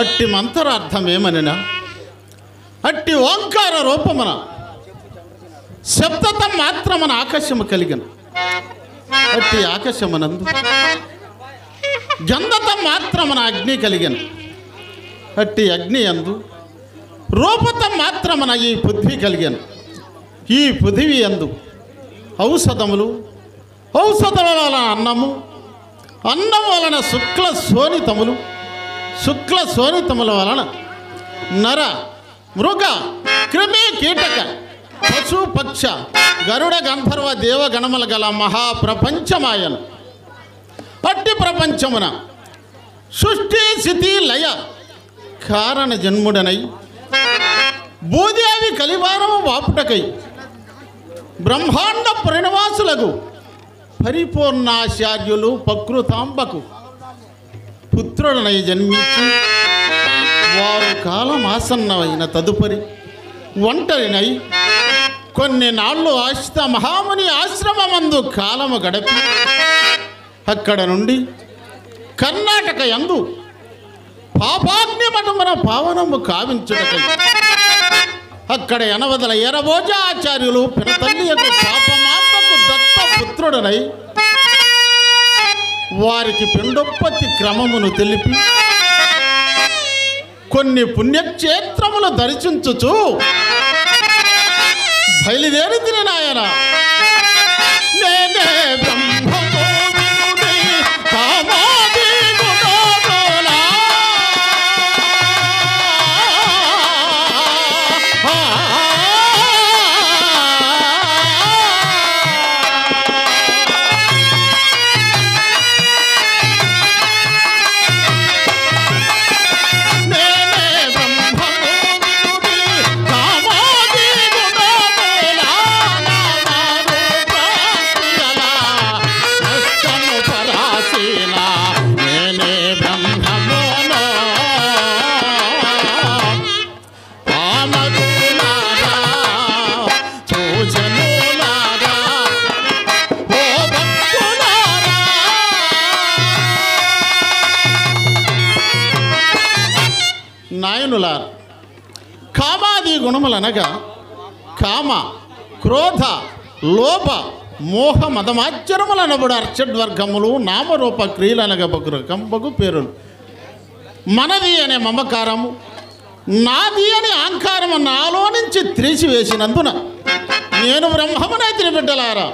అట్టి మంత్రార్థమేమనినా అట్టి ఓంకార రూపమున శబ్దత మాత్రమున ఆకాశము కలిగను. అట్టి ఆకాశమునందు గంధత మాత్రమున అగ్ని కలిగను. అట్టి అగ్ని యందు రూపత మాత్రమున ఈ పృథ్వీ కలిగను. ఈ పృథివీ యందు ఔషధములు, ఔషధముల వలన అన్నము, అన్నం వలన శుక్ల శోణితములు, శుక్ల శోణితముల వలన నర మృగ క్రిమి కీటక పశు పక్ష గరుడ గంధర్వ దేవగణముల గల మహాప్రపంచమాయను. అట్టి ప్రపంచమున సృష్టి స్థితి లయ కారణ జన్ముడనై భూదేవి కలివారము వాపుటకై బ్రహ్మాండ ప్రణవాసులకు పరిపూర్ణాచార్యులు ప్రకృతాంబకు పుత్రుడనై జన్మించి వారు కాలం ఆసన్నమైన తదుపరి ఒంటరినై కొన్ని నాళ్ళు ఆశ్రిత మహాముని ఆశ్రమమందు కాలము గడిపి అక్కడ నుండి కర్ణాటక యందు పాపాగ్ని మఠమున పావనము కావించుటకై అక్కడ ఎనవదల ఎరబోజ ఆచార్యులు పినతల్లి యొక్క పాపమాత్మకు దత్త పుత్రుడనై వారికి పిండోత్పత్తి క్రమమును తెలిపి కొన్ని పుణ్యక్షేత్రములు దర్శించుచు బయలుదేరి తిని నాయన నేనే బ్రహ్మమోహిని కామాది గుణోదోలా నాయనులారా, కామాది గుణములనగా కామ, క్రోధ, లోభ, మోహ మదమాచరములనబడు అర్చడ్వర్గములు నామరూప క్రియలనగా బగు పేరులు. మనది అనే మమకారము, నాది అనే అహంకారము నాలో నుంచి త్రీసివేసినందున నేను బ్రహ్మమునై తిరిబిడ్డలారా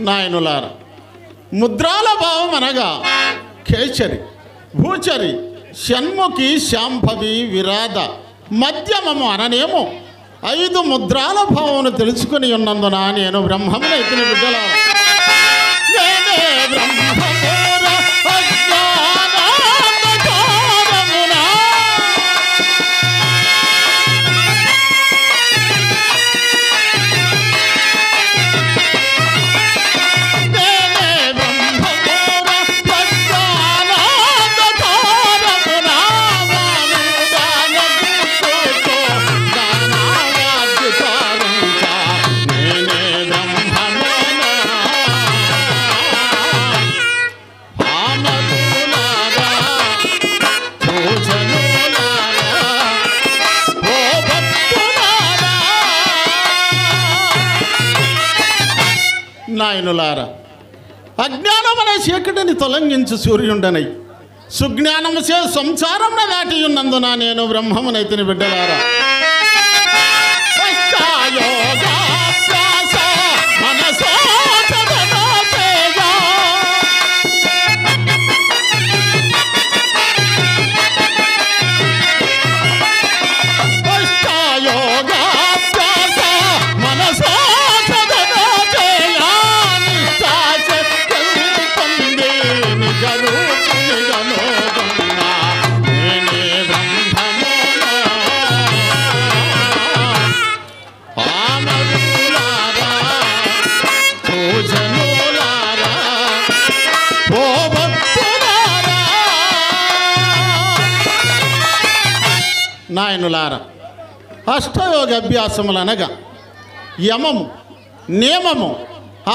నాయనులారా, ముద్రాల భావం అనగా కేచరి, భూచరి, షణ్ముఖి, శాంభవి, విరాధ, మధ్యమము అననేమో 5 ముద్రాల భావమును తెలుసుకుని ఉన్నందున నేను బ్రహ్మమునైతిని బిడ్డల నేనే బ్రహ్మమూర అజ్ఞానాంధకారమున నాయనులారా, అజ్ఞానమనే చీకటిని తొలగించు సూర్యుండనై సుజ్ఞానముచే సంసారమున దాటి ఉన్నందున నేను బ్రహ్మమునైతిని బిడ్డలారా. నాయనులారా, అష్టయోగ అభ్యాసములనగా యమము, నియమము,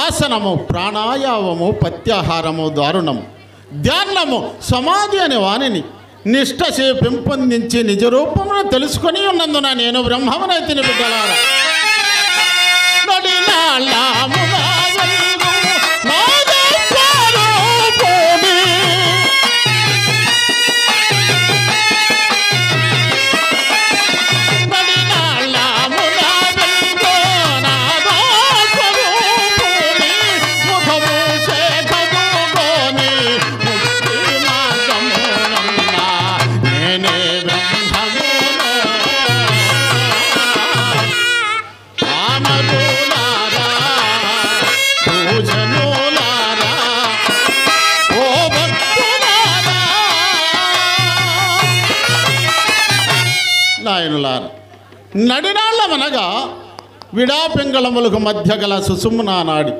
ఆసనము, ప్రాణాయామము, ప్రత్యాహారము, దారుణము, ధ్యానము, సమాధి అనే వాణిని నిష్ఠచే పెంపొందించి నిజరూపమును తెలుసుకొని ఉన్నందున నేను బ్రహ్మమునైతిని బిడ్డలారా. నాయనులారా, నడినాళ్ళమనగా విడాపింగళములకు మధ్య గల సుసుమ్నా నాడి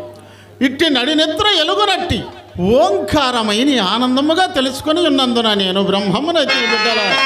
ఇట్టి నడినెత్ర ఎలుగునట్టి ఓంకారమైన ఆనందముగా తెలుసుకొని ఉన్నందున నేను బ్రహ్మమునైతిని బిడ్డలారా.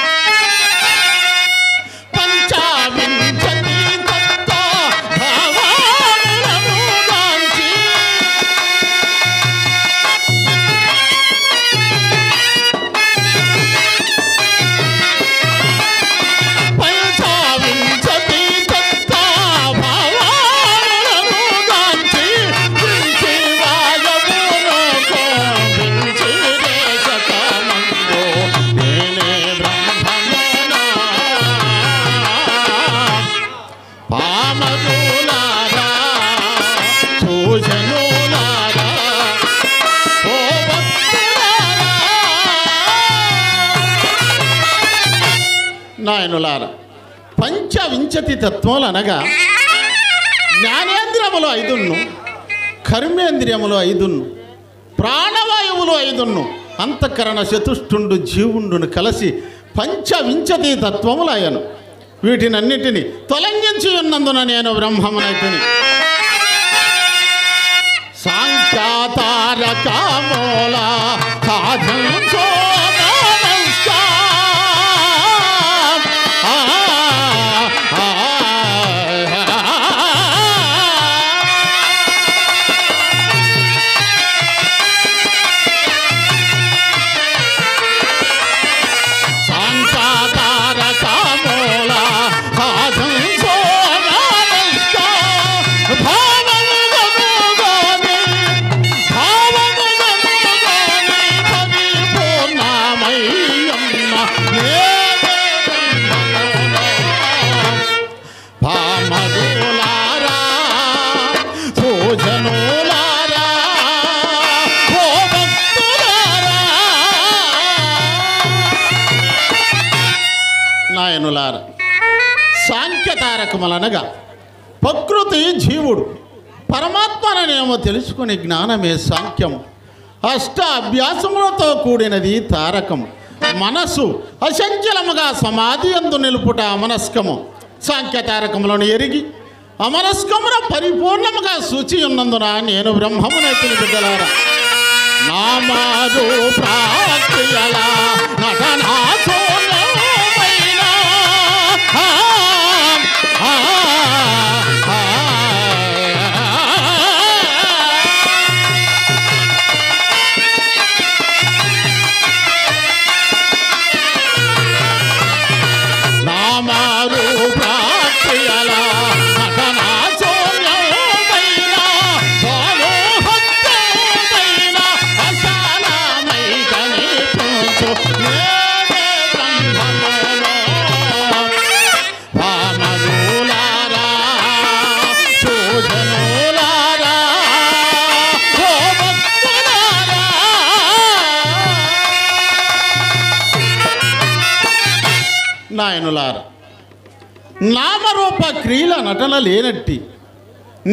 నాయనులారా, పంచవింశతి తత్వములు అనగా జ్ఞానేంద్రియములు 5, కర్మేంద్రియములు 5, ప్రాణవాయువులు 5, అంతఃకరణ చతుష్టుండు జీవుండును కలిసి పంచవింశతి తత్వములు అయ్యను. వీటినన్నిటిని తొలగించి ఉన్నందున నేను బ్రహ్మమునైతిని. సాంఖ్యాతారకమూల సాధంసో సాంఖ్యతారకములనగా ప్రకృతి జీవుడు పరమాత్మనేమో తెలుసుకునే జ్ఞానమే సాంఖ్యం. అష్ట అభ్యాసములతో కూడినది తారకం. మనసు అచంచలముగా సమాధి యందు నిలుపుట అమనస్కము. సాంఖ్యతారకములను ఎరిగి అమనస్కమున పరిపూర్ణముగా సూచి ఉన్నందున నేను బ్రహ్మమునైతిని బిడ్డలారా. నామాదు ప్రాక్రియల నటనాశోనమైన నామాదు ప్రాక్రియల నాయనులారా, నామరూప క్రియల నటన లేనట్టి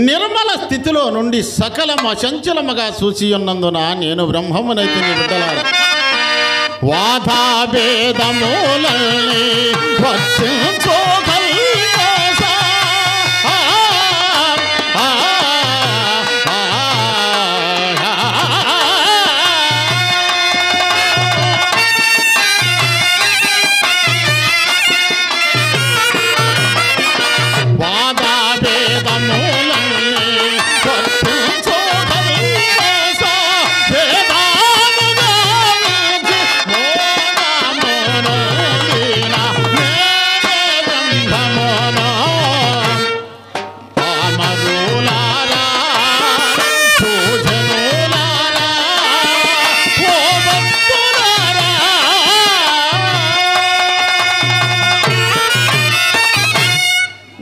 నిర్మల స్థితిలో నుండి సకలము అచంచలముగా సూచి ఉన్నందున నేను బ్రహ్మమునైతిని బిడ్డలారా. వాదాభేదములని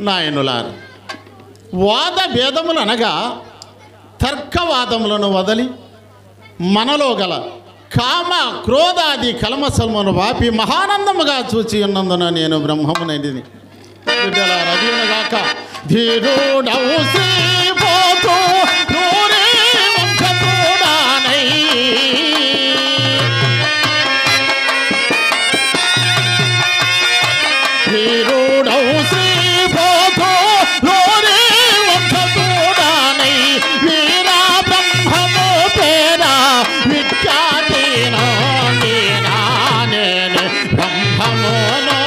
నాయనులారా, వాద భేదములు అనగా తర్కవాదములను వదలి మనలో గల కామ క్రోధాది కల్మసమును వాపి మహానందముగా చూచి ఉన్నందున నేను బ్రహ్మమునైతిని బిడ్డలారా. అదిగాక ధీరుడవు శ్రీపోతు నూరే వంశతోడానై ధీరుడవు శ్రీపోతు నూరే వంశతోడానై వీరా బ్రహ్మము పేరా విఖ్యాతి నోడినా నేను బ్రహ్మమును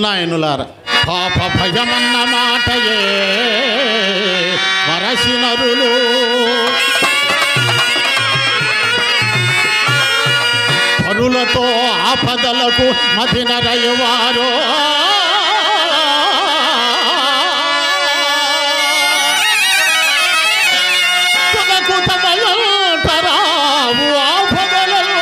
నాయనులారా, పాప భయమన్న మాటయే వరసినరులు పరులతో ఆపదలకు మదినరయ్యవారో తుదకు తమయంతరావు ఆపదలలో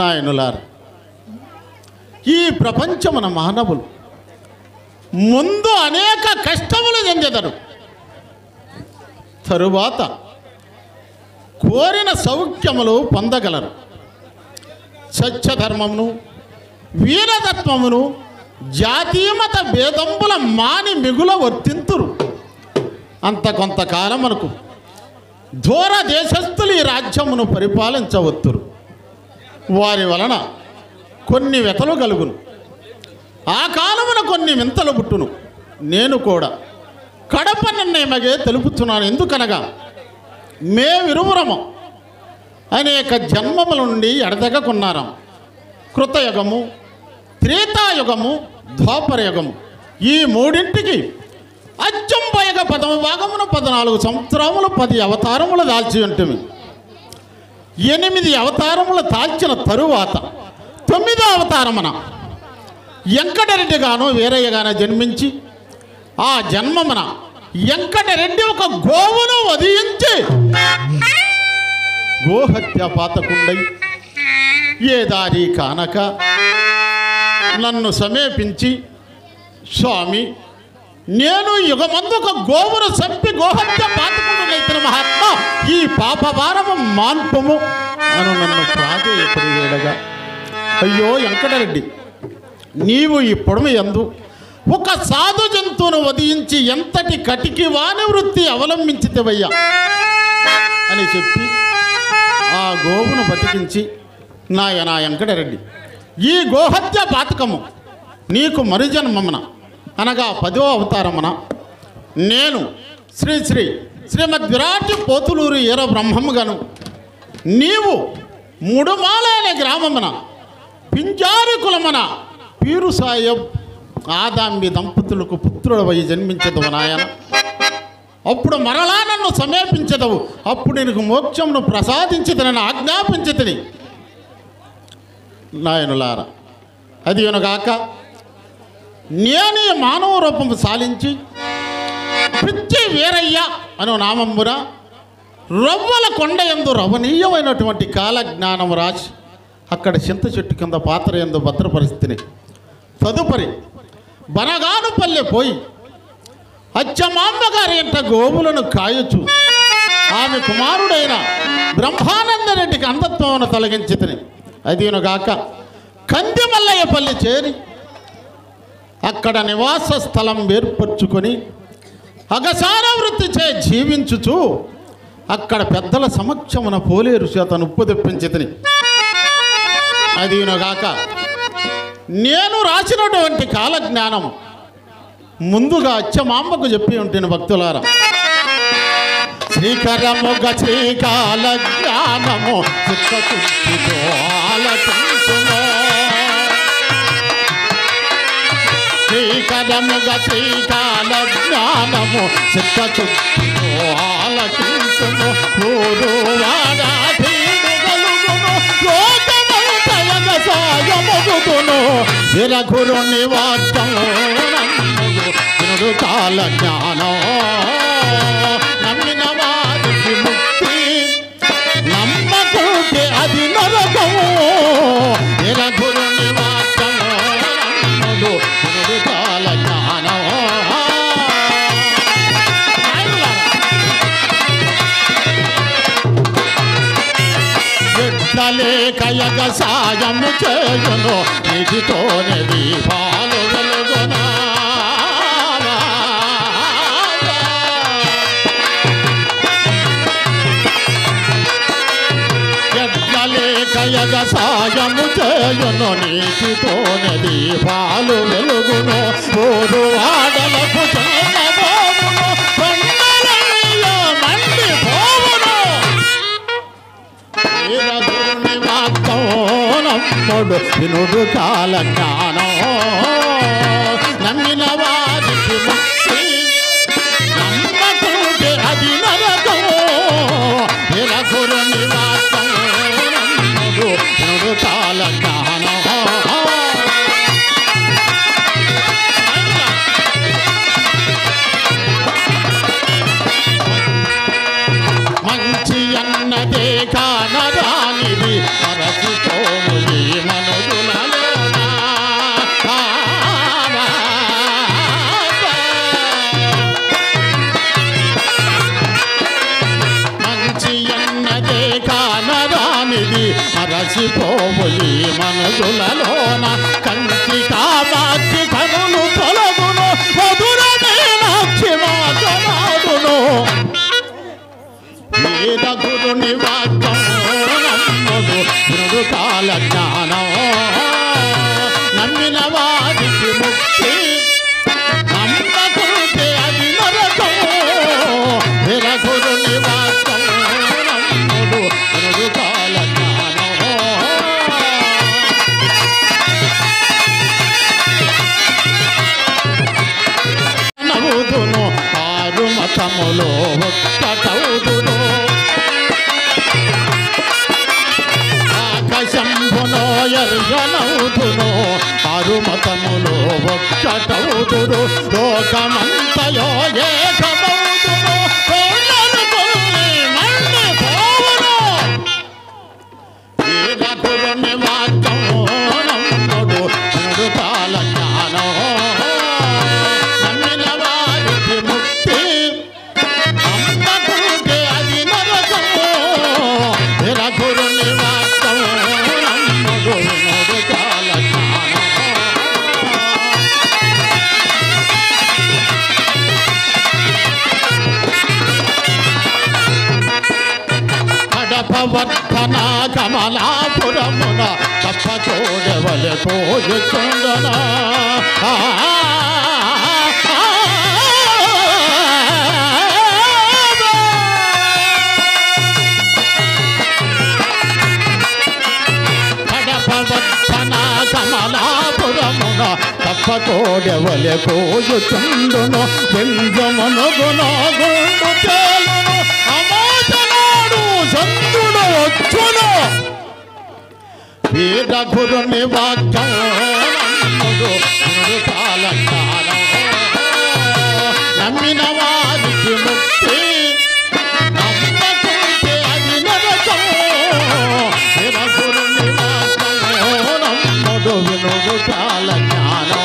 నాయనులారు, ఈ ప్రపంచమున మానవులు ముందు అనేక కష్టములు చెందెదరు. తరువాత కోరిన సౌఖ్యములు పొందగలరు. సత్యధర్మమును, వీరతత్వమును, జాతీయమత భేదంబుల మాని మిగుల వర్తింతురు. అంత కొంతకాలమునకు దూర దేశస్థులు ఈ రాజ్యమును పరిపాలించవత్తురు. వారి వలన కొన్ని వ్యతలు కలుగును. ఆ కాలమున కొన్ని వింతలు పుట్టును. నేను కూడా కడప నిర్ణయమగే తెలుపుతున్నాను. ఎందుకనగా మేమిరువురము అనేక జన్మముల నుండి ఎడతెగకున్నారం. కృతయుగము, త్రేతాయుగము, ద్వాపరయుగము, ఈ మూడింటికి అచ్చంపయగ 10వ భాగమున 14 సంవత్సరములు 10 అవతారములు దాల్చి ఉంటుంది. 8 అవతారములు దాల్చిన తరువాత 9వ అవతారమున వెంకటరెడ్డిగాను వీరయ్యగాను జన్మించి, ఆ జన్మమున వెంకటరెడ్డి ఒక గోవును వధించి గోహత్య పాతకుండై ఏ దారి కానక నన్ను సమీపించి, స్వామి, నేను యుగమందు ఒక గోవును చంపి గోహత్య పాతకుండునైతిన మహాత్మా, ఈ పాపభారము మాన్పము అను నన్ను ప్రాధేయపడి వేడగా, అయ్యో వెంకటరెడ్డి, నీవు ఈ పొడమ యందు ఒక సాధు జంతువును వధించి ఎంతటి కటికి వాని వృత్తి అవలంబించితేవయ్యా అని చెప్పి ఆ గోవును బతికించి, నాయనా వెంకటరెడ్డి, ఈ గోహత్య పాతకము నీకు మరుజన్మమున అనగా 10వ అవతారమున నేను శ్రీమద్ విరాటి పోతులూరు ఈర బ్రహ్మముగాను, నీవు ముడుమాల అనే గ్రామమున పింజారి కులమున పీరు సాయబ్ ఆదాంబి దంపతులకు పుత్రుడవై జన్మించదవు నాయన. అప్పుడు మరలా నన్ను సమీపించదవు. అప్పుడు నీకు మోక్షమును ప్రసాదించితనని ఆజ్ఞాపించితిని. నాయనులారా, అది అనగాక నేను ఈ మానవ రూపము సాలించి పిచ్చి వీరయ్య అను నామమున రవ్వల కొండ యందు రవణీయమైనటువంటి కాలజ్ఞానము రాసి అక్కడ చింత చెట్టు కింద పాత్ర యందు భద్రపరిస్థితిని. తదుపరి బనగానుపల్లె పోయి అచ్చమాంబగారి ఇంట గోవులను కాయచు ఆమె కుమారుడైన బ్రహ్మానందరెడ్డికి అంధత్వమును తొలగించితిని. అదినుగాక కందిమల్లయ్యపల్లి చేరి అక్కడ నివాస స్థలం ఏర్పరచుకొని అగసార వృత్తి చే జీవించుచు అక్కడ పెద్దల సమక్షమున పోలేరు చేతను ఉప్పు తెప్పించితిని. అదినుగాక నేను రాసినటువంటి కాలజ్ఞానం ముందుగా అచ్చమాంబకు చెప్పి ఉంటుంది. భక్తులారా, శ్రీకరముగ శ్రీకాల జ్ఞానము చిత్తశుద్ధితో ఆలకించును. శ్రీకరముగ శ్రీకాల జ్ఞానము చిత్తశుద్ధితో ఆలకించును. ఊరు సాయముగుతును విరఘురుని వాక్యము కాల జ్ఞానం నమ్మిన వారికి ముక్తి, నమ్మకుంటే అది నరకము. విరఘురుని వాక్యము కాల జ్ఞానం. లేకయగ సాయము చేయును నిధితోనే దీపాలు వెలుగునా. లేకయగ సాయము చేయును నీటితోనే దీపాలు వెలుగును. ఊరు వాడలకు చెల్లబోవును, కొండలయ్యో మండి పోవును. వీరధుని వాక్యం నమ్ముడు వినుడు కాల జ్ఞానం నమ్మిన వారికి ముక్తి, నమ్మకుంటే అది నరకము. వీరధుని వాక్యం నమ్ముడు వినుడు కాల జ్ఞానం. మంచి అన్నదే కానరానిది మరచిపోము మరసిపోవు ఈ మనసులలోన కంచి కామాక్షి కనులు తొలగును మధుర మీనాక్షి మాటలాడును వేద గురుని వాక్యం నమ్ముడు గురుడు కాల జ్ఞానం నమ్మిన వారికి ముక్తి నమ్మకుంటే అది నరకం వేద గురుని వాక్యం నమ్ముడు గురుడు కాల జ్ఞానం నవ్వుదును ఆరు మతములో ఒక్కటవుదును ఆకాశంభునో ఎర్రనవుదును ఆరు మతములో ఒక్కటవుదును లోకమంతయో ఏకమవుదును కొండలు కొల్లి మళ్ళీ పోవును వేద గురుని వాక్యం నమ్ముడు గురుడు కాల జ్ఞానం నమ్మిన వారికి ముక్తి నమ్మకుంటే అది నరకం వేద గురుని వాక్యం నమ్ముడు గురుడు కాల జ్ఞానం కడపవర్ధన కమలాపురమున తప్ప చూడవలె కోయుచుండన కడపవర్ధన కమలాపురమున తప్ప కోడవలె కోయుచుండును వెంజమునుగును గుండు తేలును అమోచనాడు చంద్రుడు వచ్చును వేద గురుని వాక్యం నమ్ముడు గురుడు కాల జ్ఞానం నమ్మిన వారికి ముక్తి నమ్మకుంటే అది నరకం వేద గురుని వాక్యం నమ్ముడు వినుడు కాల జ్ఞానం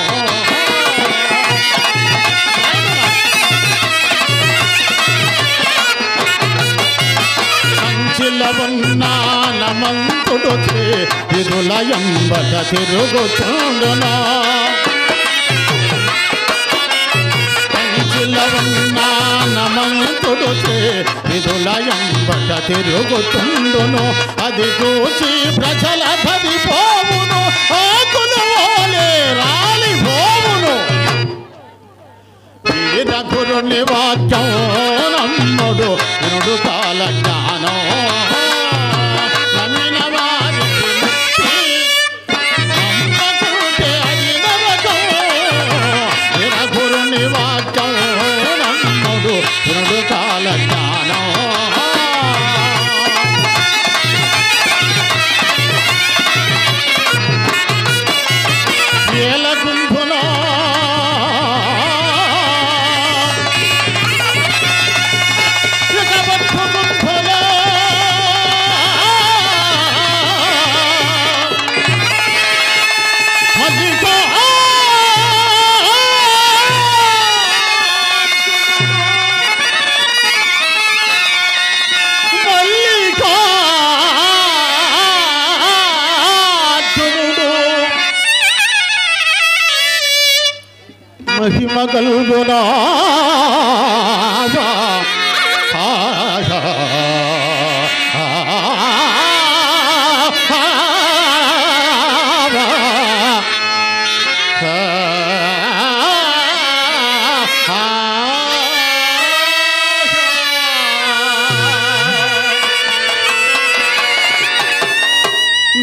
కంచిలవన్నా నమంతుడు విదులయంబట తిరుగుచుండునా కంచిలవన్నా నమంతుడు విదులయంబట తిరుగుచుండును అది చూసి ప్రజల పడిపోవును ఆకులు ఓలే రాలిపోవును వేద గురుని వాక్యం నమ్ముడు గురుడు కాల జ్ఞానం నమ్మిన వారికి ముక్తి నమ్మకుంటే అది నరకం వేద గురుని వాక్యం నమ్ముడు గురుడు కాల జ్ఞానం ఏల గుంపులో మహిమ కలుగునా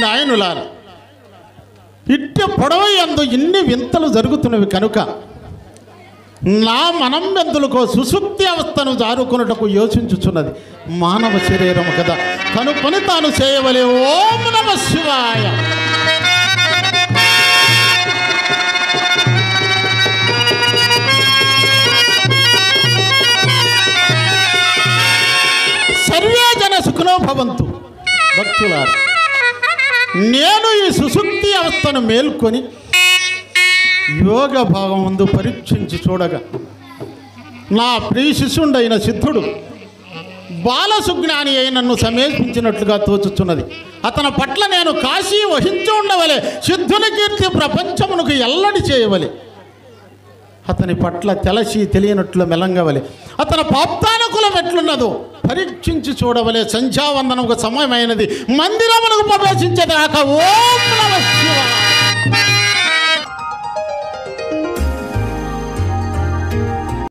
నాయనులారా ఇట్ట పొడవయందు ఇన్ని వింతలు జరుగుతున్నవి కనుక నా మనంబెందులకో సుసుప్తి అవస్థను జారుకున్నటకు యోచించుచున్నది మానవ శరీరము కదా కనుకొని తాను చేయవలే ఓం నమః శివాయ సర్వే జన సుఖినో భవంతు భక్తులారా నేను ఈ సుసుప్తి అవస్థను మేల్కొని యోగ భావం ముందు పరీక్షించి చూడగా నా ప్రియ శిష్యుడైన సిద్ధుడు బాలసుజ్ఞాని అయి నన్ను సమీపించినట్లుగా తోచుచున్నది. అతని పట్ల నేను కాశీ వహించి ఉండవలే, సిద్ధుని కీర్తి ప్రపంచమునకు ఎల్లడి చేయవలే. అతని పట్ల తెలసి తెలియనట్లు మెలంగవలే. అతని పాప్తానుకులం ఎట్లున్నదో పరీక్షించి చూడవలే. సంధ్యావందనకు సమయమైనది, మందిరమునకు ప్రవేశించేదాకా ఓం నమః శివాయ.